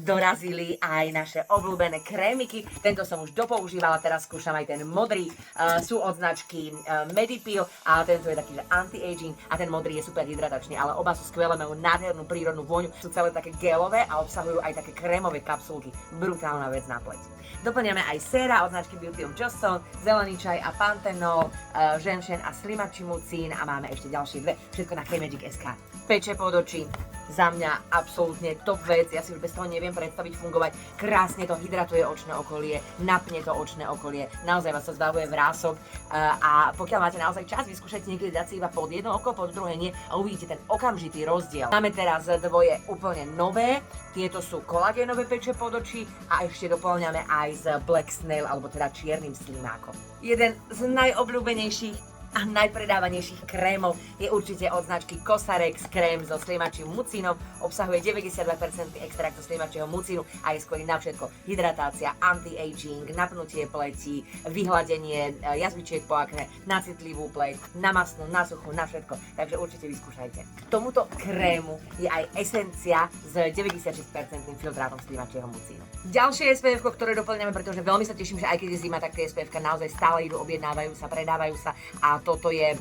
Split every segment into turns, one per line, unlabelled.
dorazili aj naše obľúbené krémiky. Tento som už dopoužívala, teraz skúšam aj ten modrý. Sú od značky Medipil a tento je taký, že anti-aging a ten modrý je super hydratačný, ale oba sú skvelé, majú nádhernú prírodnú vôňu, sú celé také gelové a obsahujú aj také krémové kapsulky. Brutálna vec na pleť. Doplňame aj séra od značky Beauty of Johnson, zelený čaj a pantenol, ženšen a slimačimucín a máme ešte ďalšie dve, všetko na K-Magic.sk. Peče pod oči, za mňa absolútne top vec, ja si už bez toho neviem predstaviť fungovať, krásne to hydratuje očné okolie, napne to očné okolie, naozaj vás to zbavuje vrások a pokiaľ máte naozaj čas, vyskúšajte niekedy dať si iba pod jedno oko, pod druhé nie a uvidíte ten okamžitý rozdiel. Máme teraz dvoje úplne nové, tieto sú kolagénové peče pod oči a ešte doplňame aj s Black Snail, alebo teda čiernym slimákom. Jeden z najobľúbenejších a najpredávanejších krémov je určite od značky Cosrx krém so slimačím mucínom. Obsahuje 92% extraktu slimačieho mucínu a je skvelý na všetko. Hydratácia, anti-aging, napnutie pleti, vyhladenie jazvičiek po akne, na citlivú pleť, na masnú, na suchú, na všetko. Takže určite vyskúšajte. K tomuto krému je aj esencia s 96% filtrátom slimačieho mucínu. Ďalšie SPF, ktoré doplňame, pretože veľmi sa teším, že aj keď je zima, tak tie SPF naozaj stále idú, objednávajú sa, predávajú sa a toto je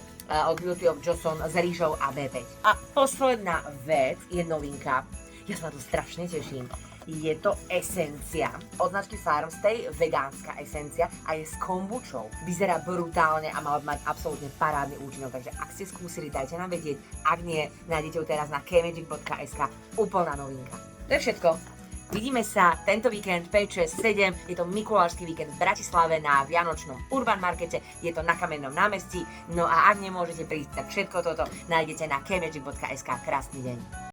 od Beauty of Johnson s rýžou a B5. A posledná vec je novinka. Ja sa na to strašne teším. Je to esencia od značky Farmstay, vegánska esencia a je s kombučou. Vyzerá brutálne a mal mať absolútne parádny účinok, takže ak ste skúsili, dajte nám vedieť. Ak nie, nájdete ju teraz na kmagic.sk. Úplná novinka. To je všetko. Vidíme sa tento víkend 5, 6, 7, je to mikulášsky víkend v Bratislave na Vianočnom Urban Markete, je to na Kamennom námestí, no a ak nemôžete prísť, tak všetko toto nájdete na kmagic.sk. Krásny deň.